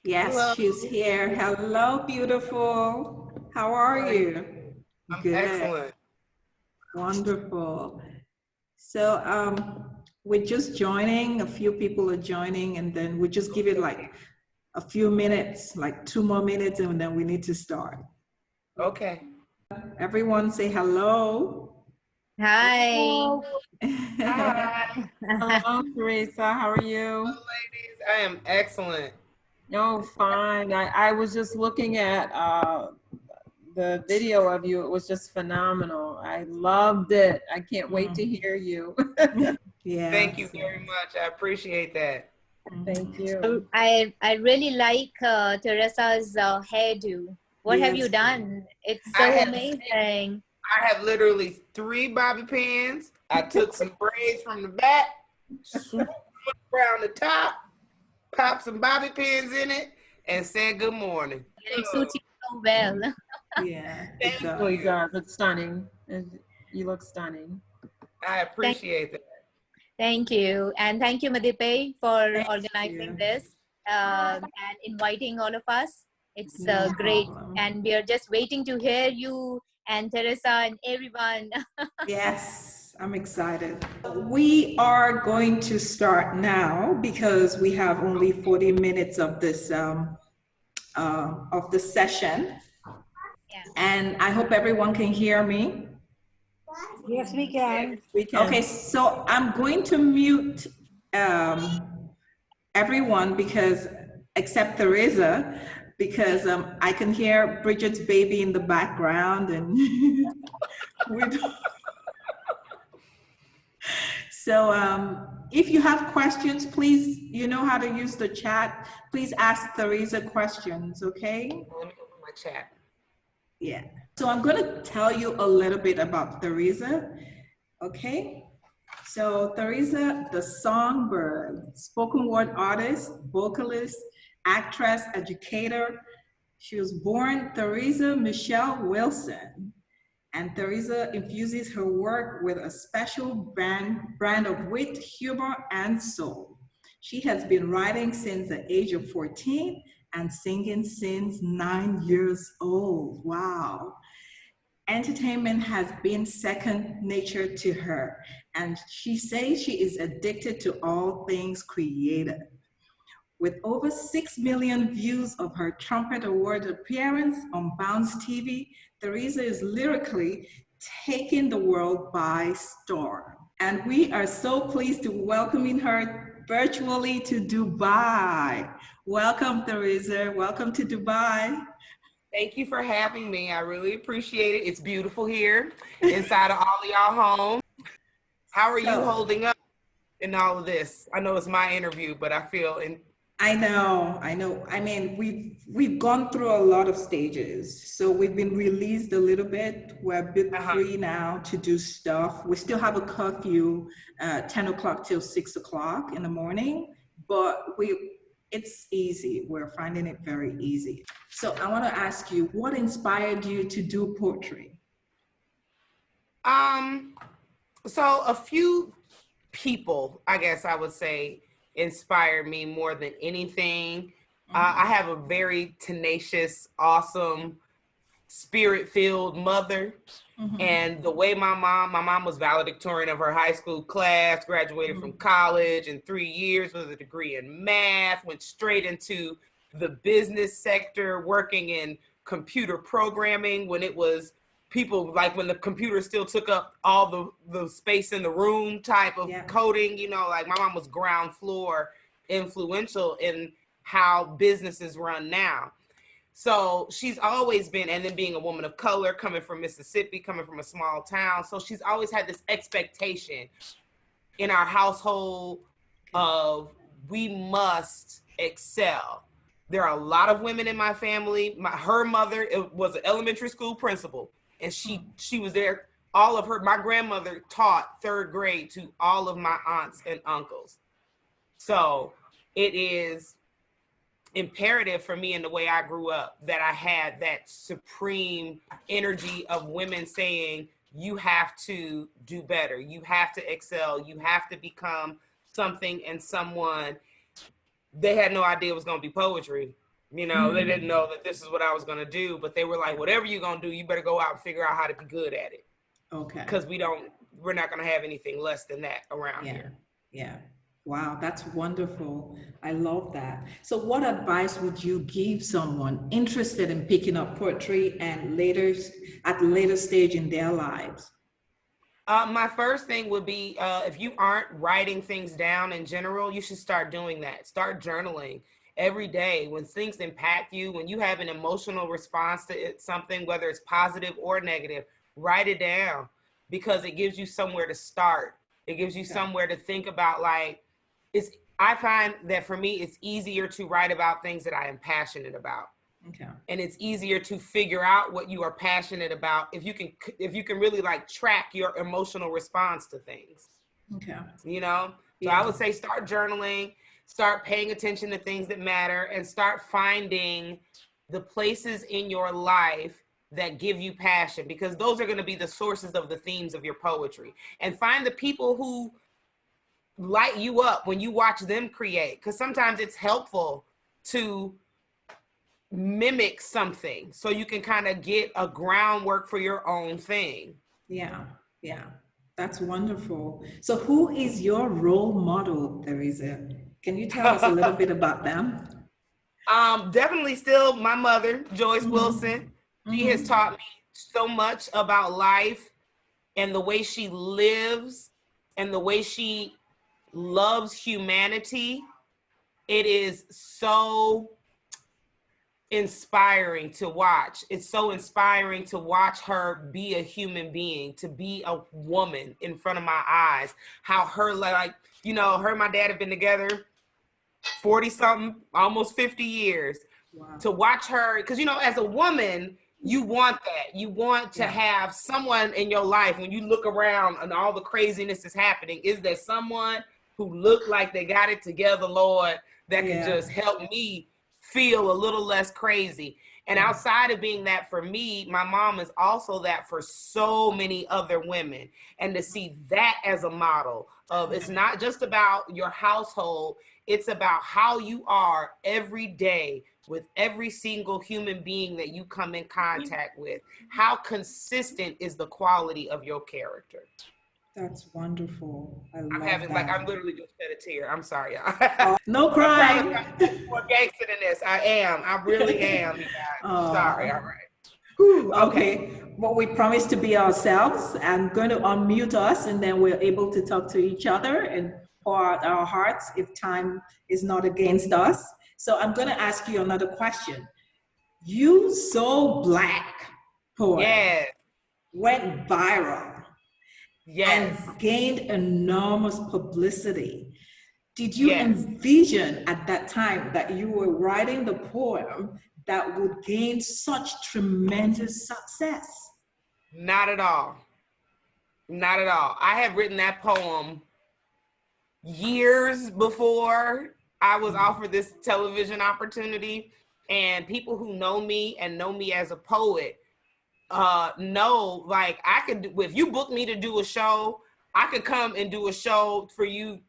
Yes, Hello. she's here. Hello, beautiful. How How are are you? you? I'm Good. excellent. Wonderful. So, we're just joining. A few people are joining, and then we just give it like a few minutes, like 2 more minutes, and then we need to start. Okay. Everyone say hello. Hi. Hello. Hi. Hello, Theresa. How are Hello, you? ladies. I am excellent. Oh, fine. I was just looking at the video of you. It was just phenomenal. I loved it. I can't wait to hear you. Thank you Yes. very much. I appreciate that. Thank So you. I really like Teresa's hairdo. What have you Yes. done? It's I so have amazing. I have literally 3 bobby pins. I took some braids from the back, swooped them around the top, popped some bobby pins in it, and said good morning. And it suits you so well. Yeah, it Thank It does. really you. does. It's stunning. You look stunning. I Thank, appreciate that. thank you. And thank you, Madipe, for Thank organizing you. this and inviting all of us. It's No great. problem. And we are just waiting to hear you and Teresa and everyone. Yes, I'm excited. We are going to start now because we have only 40 minutes of the session, Yeah. and I hope everyone can hear me. Yes, we Yes. can. We Okay, can. so I'm going to mute everyone because except Theresa, because I can hear Bridget's baby in the background, and we don't. So if you have questions, please, you know how to use the chat. Please ask Theresa questions, okay? Let me open my chat. Yeah. So I'm going to tell you a little bit about Theresa, okay? So Theresa Tha Songbird, spoken word artist, vocalist, actress, educator. She was born Theresa Michelle Wilson, and Theresa infuses her work with a special brand of wit, humor, and soul. She has been writing since the age of 14 and singing since 9 years old. Wow. Entertainment has been second nature to her, and she says she is addicted to all things creative. With over 6 million views of her Trumpet Award appearance on Bounce TV, Theresa is lyrically taking the world by storm. And we are so pleased to welcoming her virtually to Dubai. Welcome, Theresa. Welcome to Dubai. Thank you for having me. I really appreciate it. It's beautiful here inside of all of y'all homes. How are you So, holding up in all of this? I know it's my interview, but I feel in I know, I know. I mean, we've gone through a lot of stages. So we've been released a little bit. We're a bit uh-huh. free now to do stuff. We still have a curfew, 10 o'clock till 6 o'clock in the morning, but it's easy. We're finding it very easy. So I want to ask you, what inspired you to do poetry? Um, so a few people, I guess I would say, inspired me more than anything. I have a very tenacious, awesome, spirit-filled mother. Mm-hmm. And the way my mom was valedictorian of her high school class, graduated from college in 3 years with a degree in math, went straight into the business sector, working in computer programming when it was people like when the computer still took up all the space in the room type of Yeah. coding, like my mom was ground floor influential in how businesses run now. So she's always been, and then being a woman of color, coming from Mississippi, coming from a small town. So she's always had this expectation in our household of we must excel. There are a lot of women in my family. Her mother was an elementary school principal, and she was there. My grandmother taught third grade to all of my aunts and uncles. So it is imperative for me in the way I grew up that I had that supreme energy of women saying, you have to do better, you have to excel, you have to become something and someone. They had no idea it was going to be poetry. You know, they didn't know that this is what I was going to do, but they were like, whatever you're going to do, you better go out and figure out how to be good at it. Okay. Because we're not going to have anything less than that around here. Yeah. Wow, that's wonderful. I love that. So what advice would you give someone interested in picking up poetry and at a later stage in their lives? My first thing would be, if you aren't writing things down in general, you should start doing that. Start journaling every day. When things impact you, when you have an emotional response to something, whether it's positive or negative, write it down, because it gives you somewhere to start. It gives you somewhere to think about. Like, I find that for me, it's easier to write about things that I am passionate about. Okay. And it's easier to figure out what you are passionate about if you can really like track your emotional response to things. Okay. You know? So I would say start journaling, start paying attention to things that matter, and start finding the places in your life that give you passion, because those are going to be the sources of the themes of your poetry. And find the people who light you up when you watch them create, because sometimes it's helpful to mimic something so you can kind of get a groundwork for your own thing. Yeah, that's wonderful. So who is your role model, Theresa? Can you tell us a little bit about them? Definitely still my mother, Joyce Wilson. She has taught me so much about life and the way she lives and the way she loves humanity. It is so inspiring to watch. It's so inspiring to watch her be a human being, to be a woman in front of my eyes. How her, like, you know, her and my dad have been together 40 something, almost 50 years. Wow. To watch her, because, you know, as a woman, you want that. You want to have someone in your life, when you look around and all the craziness is happening, is there someone who look like they got it together, Lord, that can just help me feel a little less crazy. And outside of being that for me, my mom is also that for so many other women. And to see that as a model of, it's not just about your household, it's about how you are every day with every single human being that you come in contact with. How consistent is the quality of your character? That's wonderful. I'm literally just shed a tear. I'm sorry, y'all. No crying. I'm more gangster than this. I really am, you guys. Sorry, all right. Okay, well, we promise to be ourselves. I'm going to unmute us, and then we're able to talk to each other and pour out our hearts if time is not against us. So I'm going to ask you another question. You So Black poem went viral. And gained enormous publicity. Did you envision at that time that you were writing the poem that would gain such tremendous success? Not at all. Not at all. I had written that poem years before I was offered this television opportunity, and people who know me and know me as a poet know, like, I could, if you book me to do a show, I could come and do a show for you,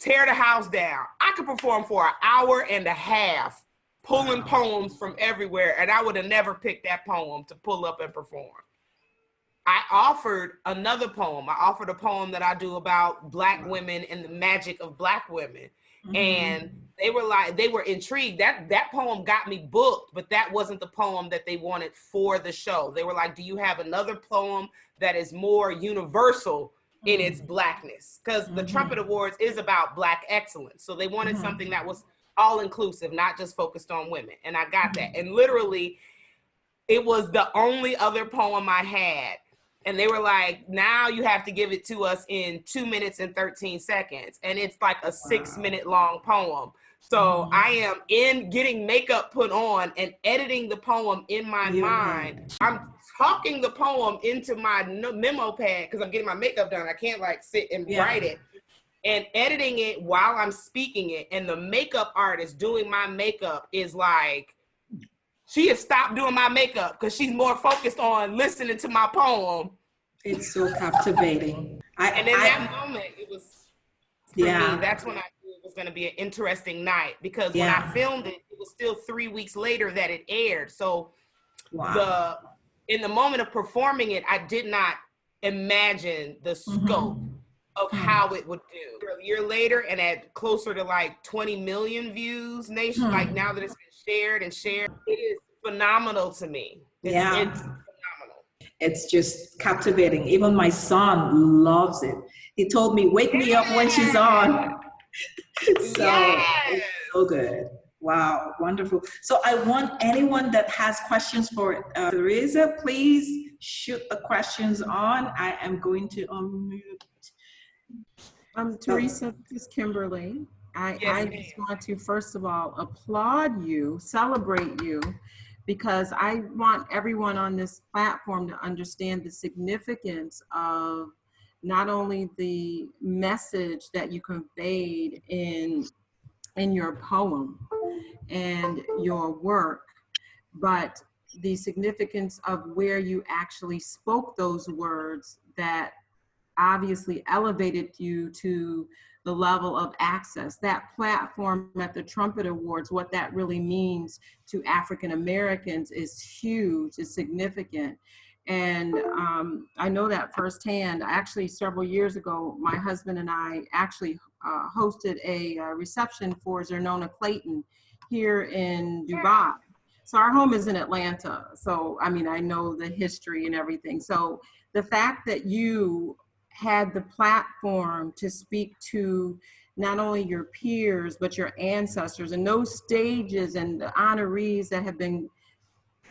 tear the house down. I could perform for an hour and a half, pulling poems from everywhere, and I would have never picked that poem to pull up and perform. I offered another poem. I offered a poem that I do about Black women and the magic of Black women. And they were intrigued. That poem got me booked, but that wasn't the poem that they wanted for the show. They were like, do you have another poem that is more universal in its Blackness? Because the Trumpet Awards is about Black excellence. So they wanted something that was all inclusive, not just focused on women. And I got that. And literally, it was the only other poem I had. And they were like, now you have to give it to us in 2 minutes and 13 seconds. And it's like a 6-minute long poem. So I am in getting makeup put on and editing the poem in my mind. I'm talking the poem into my memo pad because I'm getting my makeup done. I can't like sit and write it. And editing it while I'm speaking it. And the makeup artist doing my makeup is like, she has stopped doing my makeup because she's more focused on listening to my poem. It's so captivating. And in that moment, it was, for me, that's when I knew it was going to be an interesting night, because when I filmed it, it was still 3 weeks later that it aired. So Wow. in the moment of performing it, I did not imagine the scope of how it would do. A year later, and at closer to like 20 million views nation, like now that it's been shared and shared, it is phenomenal to me. It's phenomenal. It's just captivating. Even my son loves it. He told me, "Wake me up when she's on." So it's so good. Wow, wonderful. So I want anyone that has questions for Theresa, please shoot the questions on. I am going to unmute. Theresa, this is Kimberly. I just want to, first of all, applaud you, celebrate you, because I want everyone on this platform to understand the significance of not only the message that you conveyed in your poem and your work, but the significance of where you actually spoke those words that obviously elevated you to the level of access. That platform at the Trumpet Awards, what that really means to African Americans is huge, is significant. And I know that firsthand. Actually, several years ago, my husband and I actually hosted a reception for Zernona Clayton here in Dubai. So our home is in Atlanta. So, I mean, I know the history and everything. So the fact that you had the platform to speak to not only your peers, but your ancestors and those stages and the honorees that have been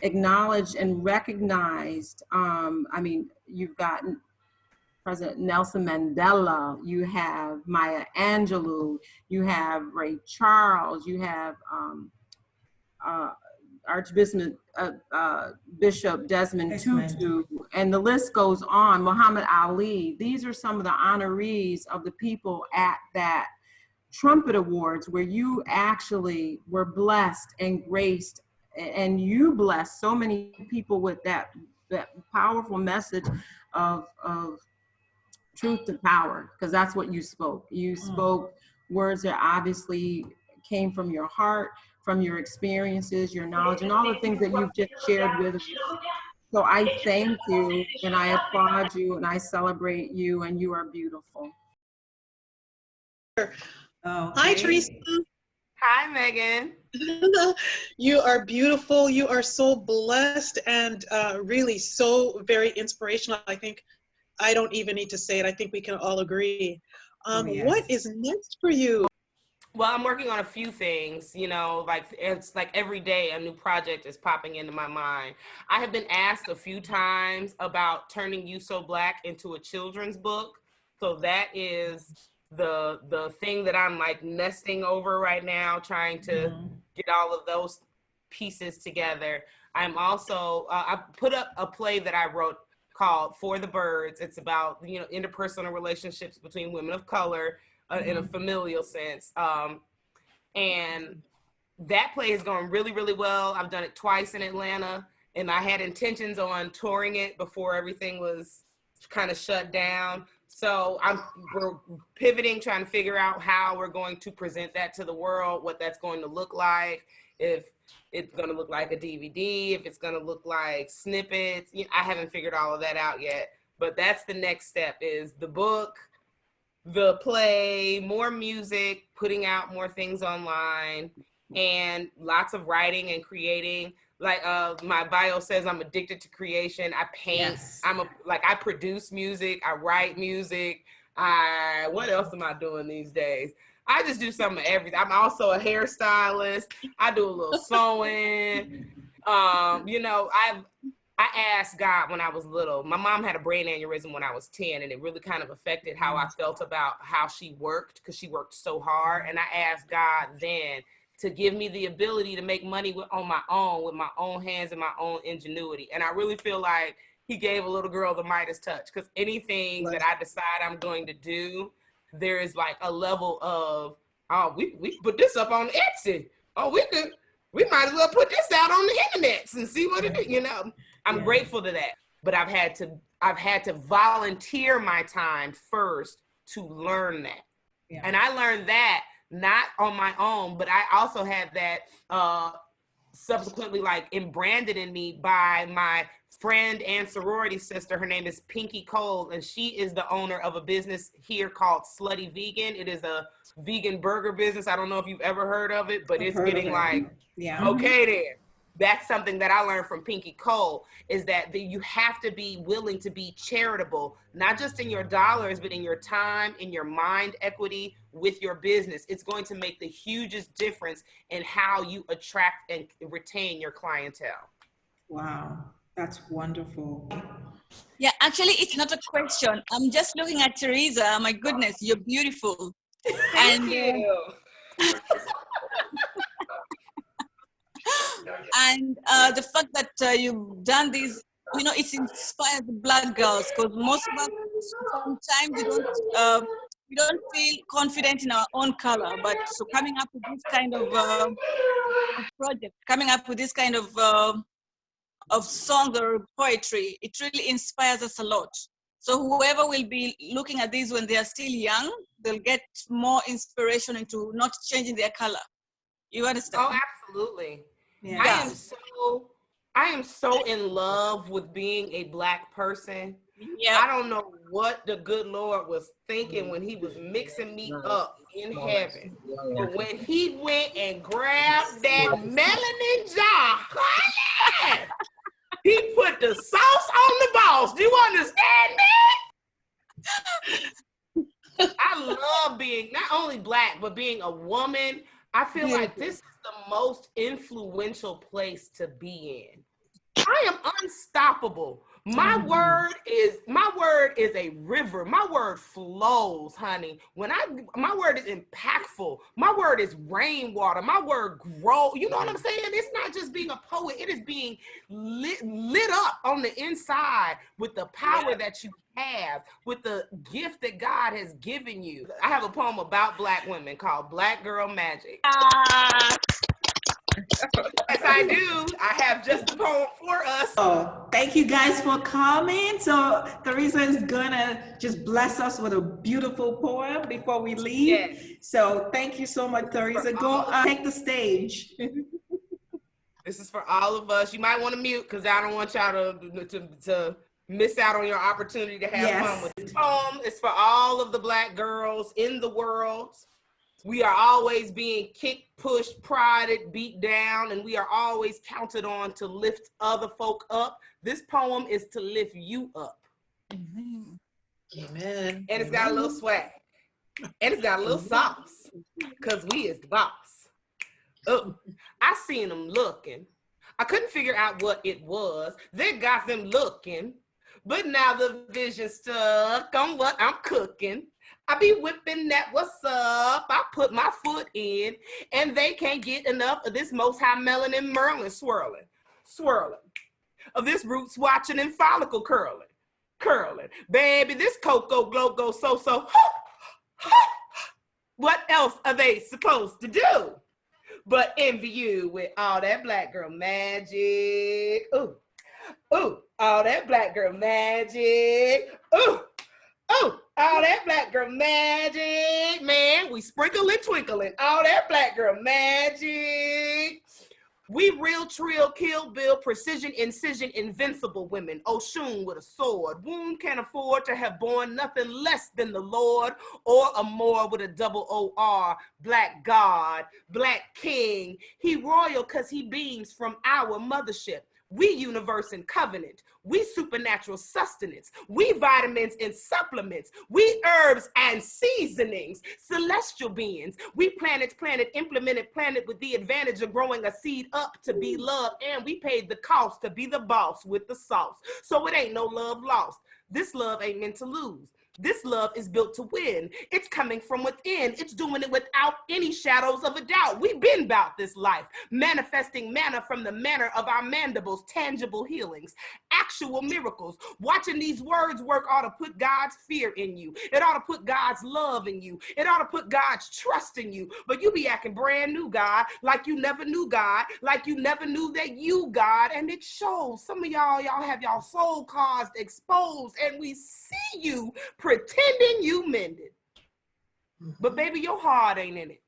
acknowledged and recognized. I mean, you've got President Nelson Mandela, you have Maya Angelou, you have Ray Charles, you have Archbishop Bishop Desmond Tutu, and the list goes on, Muhammad Ali. These are some of the honorees of the people at that Trumpet Awards where you actually were blessed and graced, and you blessed so many people with that powerful message of truth to power, because that's what you spoke. You spoke words that obviously came from your heart, from your experiences, your knowledge, and all the things that you've just shared with us. So I thank you, and I applaud you, and I celebrate you, and you are beautiful. Hi, Theresa. Hi, Megan. You are beautiful. You are so blessed and really so very inspirational. I think I don't even need to say it. I think we can all agree. What is next for you? Well, I'm working on a few things, you know, like it's like every day a new project is popping into my mind. I have been asked a few times about turning You So Black into a children's book. So that is the thing that I'm like nesting over right now, trying to get all of those pieces together. I'm also, I put up a play that I wrote called For the Birds. It's about, you know, interpersonal relationships between women of color in a familial sense. And that play is going really, really well. I've done it twice in Atlanta, and I had intentions on touring it before everything was kind of shut down. So we're pivoting, trying to figure out how we're going to present that to the world, what that's going to look like, if it's going to look like a DVD, if it's going to look like snippets. You know, I haven't figured all of that out yet, but that's the next step, is the book, the play, more music, putting out more things online, and lots of writing and creating. Like my bio says, I'm addicted to creation. I paint. Yes. I produce music. I write music. What else am I doing these days? I just do some of everything. I'm also a hairstylist. I do a little sewing. You know, I asked God when I was little. My mom had a brain aneurysm when I was 10, and it really kind of affected how I felt about how she worked, because she worked so hard. And I asked God then to give me the ability to make money on my own, with my own hands and my own ingenuity. And I really feel like he gave a little girl the Midas touch, because anything that I decide I'm going to do, there is like a level of, oh, we put this up on Etsy. Oh, we might as well put this out on the internet and see what it is, you know. I'm grateful to that, but I've had to volunteer my time first to learn that. Yeah. And I learned that not on my own, but I also had that subsequently like branded in me by my friend and sorority sister. Her name is Pinky Cole, and she is the owner of a business here called Slutty Vegan. It is a vegan burger business. I don't know if you've ever heard of it, but it's getting like, okay there. That's something that I learned from Pinky Cole, is that you have to be willing to be charitable, not just in your dollars, but in your time, in your mind equity with your business. It's going to make the hugest difference in how you attract and retain your clientele. Wow, that's wonderful. Yeah, actually, it's not a question. I'm just looking at Theresa. My goodness, you're beautiful. Thank you. And the fact that you've done this, you know, it's inspired the Black girls, because most of us sometimes we don't feel confident in our own color. But so coming up with this kind of project, coming up with this kind of songs or poetry, it really inspires us a lot. So whoever will be looking at these when they are still young, they'll get more inspiration into not changing their color. You understand? Oh, absolutely. Yeah. I am so in love with being a Black person. Yeah. I don't know what the good Lord was thinking when he was mixing me up in heaven. But when he went and grabbed that melanin jar, honey, he put the sauce on the balls. Do you understand me? I love being not only Black, but being a woman. I feel like this is the most influential place to be in. I am unstoppable. My word is a river. My word flows, honey. My word is impactful. My word is rainwater. My word grow. You know what I'm saying? It's not just being a poet. It is being lit up on the inside with the power that you have, with the gift that God has given you. I have a poem about Black women called Black Girl Magic. Yes, I do. I have just a poem for us. Oh, thank you guys for coming. So Theresa is gonna just bless us with a beautiful poem before we leave. Yes. So thank you so much, Theresa. Go take the stage. This is for all of us. You might want to mute because I don't want y'all to miss out on your opportunity to have fun with this poem. It's for all of the Black girls in the world. We are always being kicked, pushed, prodded, beat down, and we are always counted on to lift other folk up. This poem is to lift you up. Amen. And it's got a little swag. And it's got a little sauce. Because we is the boss. Oh, I seen them looking. I couldn't figure out what it was. They got them looking. But now the vision stuck on what I'm cooking. I be whipping that what's up. I put my foot in, and they can't get enough of this most high melanin Merlin swirling, of this roots watching and follicle curling. Baby, this cocoa glow goes so. What else are they supposed to do but envy you with all that Black girl magic? Ooh, all that Black girl magic. Ooh, all that Black girl magic, man. We sprinkle and twinkling. All that Black girl magic. We real trill, kill bill, precision, incision, invincible women. Oshun with a sword. Womb can't afford to have born nothing less than the Lord, or a more with a double O-R. Black God, Black King. He royal because he beams from our mothership. We universe and covenant. We supernatural sustenance. We vitamins and supplements. We herbs and seasonings. Celestial beings. We planets, implemented planet with the advantage of growing a seed up to be loved. And we paid the cost to be the boss with the sauce. So it ain't no love lost. This love ain't meant to lose. This love is built to win. It's coming from within. It's doing it without any shadows of a doubt. We've been about this life, manifesting manna from the manner of our mandibles, tangible healings, actual miracles. Watching these words work ought to put God's fear in you. It ought to put God's love in you. It ought to put God's trust in you. But you be acting brand new, God, like you never knew God, like you never knew that you, God, and it shows. Some of y'all have y'all soul cards exposed, and we see you pretending you mended. But baby, your heart ain't in it.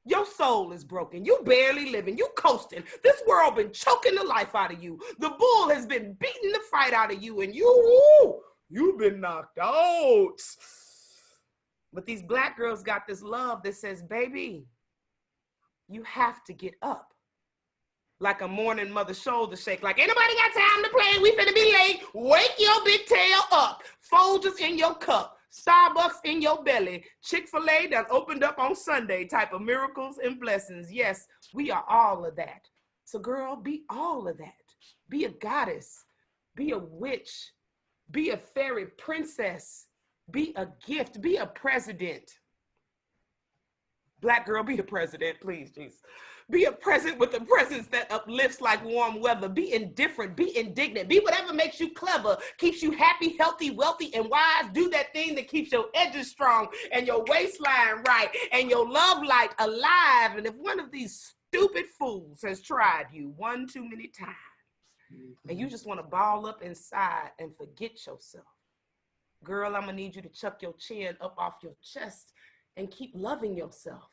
Your soul is broken. You barely living. You coasting. This world been choking the life out of you. The bull has been beating the fight out of you, and you've been knocked out. But these Black girls got this love that says, baby, you have to get up. Like a morning mother shoulder shake. Like, ain't nobody got time to play. We finna be late. Wake your big tail up. Folgers in your cup. Starbucks in your belly. Chick-fil-A that opened up on Sunday type of miracles and blessings. Yes, we are all of that. So girl, be all of that. Be a goddess. Be a witch. Be a fairy princess. Be a gift. Be a president. Black girl, be a president, please, Jesus. Be a present with a presence that uplifts like warm weather. Be indifferent, be indignant, be whatever makes you clever, keeps you happy, healthy, wealthy, and wise. Do that thing that keeps your edges strong and your waistline right and your love light alive. And if one of these stupid fools has tried you one too many times, and you just want to ball up inside and forget yourself, girl, I'm gonna need you to chuck your chin up off your chest and keep loving yourself.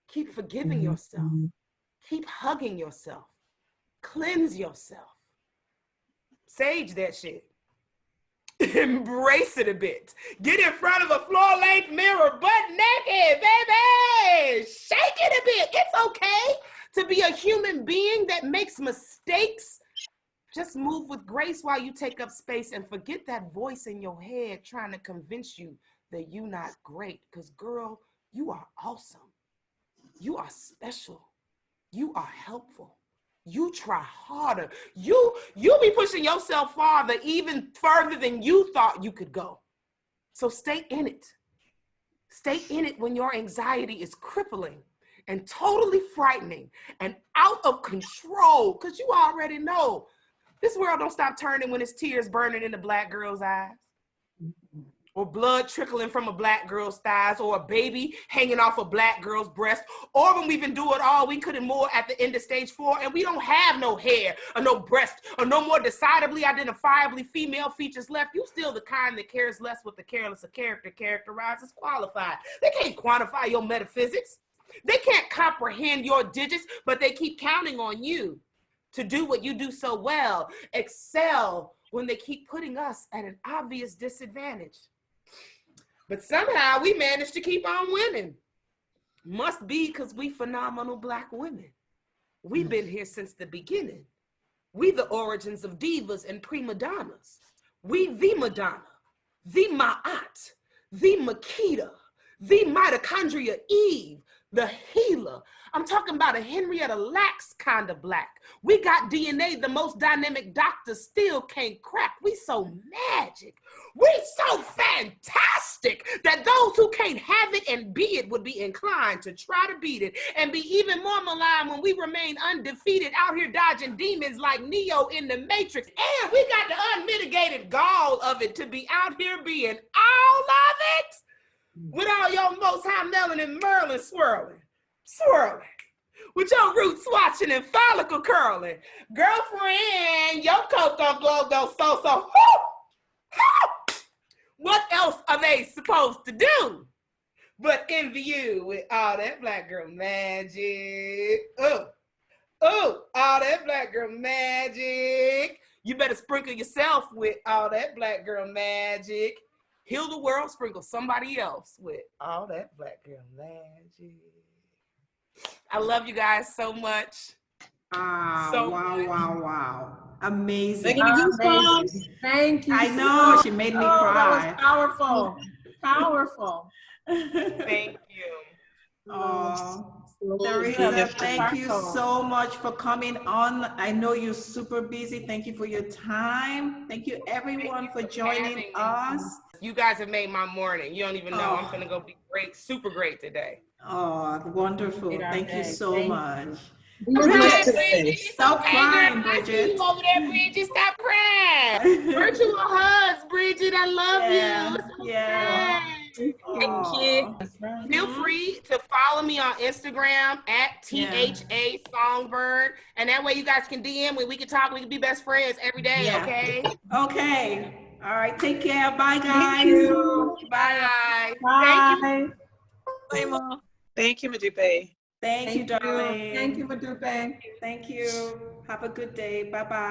Keep forgiving yourself. Keep hugging yourself. Cleanse yourself. Sage that shit. Embrace it a bit. Get in front of a floor-length mirror, butt naked, baby. Shake it a bit. It's okay to be a human being that makes mistakes. Just move with grace while you take up space and forget that voice in your head trying to convince you that you're not great. Because, girl, you are awesome. You are special. You are helpful. You try harder. You be pushing yourself farther, even further than you thought you could go. So stay in it. Stay in it when your anxiety is crippling and totally frightening and out of control, because you already know this world don't stop turning when it's tears burning in the Black girl's eyes, or blood trickling from a Black girl's thighs, or a baby hanging off a Black girl's breast, or when we've endured all we could and more at the end of stage 4, and we don't have no hair, or no breast, or no more decidedly identifiably female features left. You still the kind that cares less what the careless of character characterizes qualified. They can't quantify your metaphysics. They can't comprehend your digits, but they keep counting on you to do what you do so well, excel, when they keep putting us at an obvious disadvantage. But somehow we managed to keep on winning. Must be because we phenomenal Black women. We've been here since the beginning. We the origins of divas and prima donnas. We the Madonna, the Ma'at, the Makita, the mitochondria Eve, the healer. I'm talking about a Henrietta Lacks kind of Black. We got DNA the most dynamic doctors still can't crack. We so magic. We so fantastic that those who can't have it and be it would be inclined to try to beat it and be even more malign when we remain undefeated out here dodging demons like Neo in the Matrix. And we got the unmitigated gall of it to be out here being all of it with all your most high melanin Merlin swirling, with your roots watching and follicle curling. Girlfriend, your coat don't glow go so. What else are they supposed to do but envy you with all that Black girl magic? All that Black girl magic. You better sprinkle yourself with all that Black girl magic. Heal the world, sprinkle somebody else with all that Black girl magic. I love you guys so much. Wow. Amazing. Thank you. I know, she made me cry. That was powerful. Thank you. Oh, Theresa, thank you so much for coming on. I know you're super busy. Thank you for your time. Thank you everyone for joining us. You guys have made my morning. You don't even know. I'm gonna go be great, super great today. Oh, wonderful. Thank you so much. Stop crying, Bridget. I see you over there, Bridget. Stop crying. Virtual hugs, Bridget. I love you. Yeah. Thank you. Feel free to follow me on Instagram at THA Songbird. And that way you guys can DM me. We can talk. We can be best friends every day, okay? Okay. All right. Take care. Bye, guys. Thank you. Bye. Bye. Thank you. Bye, Mom. Thank you, Madupe. Thank you, darling. Thank you, Madupe. Thank you. Have a good day. Bye-bye.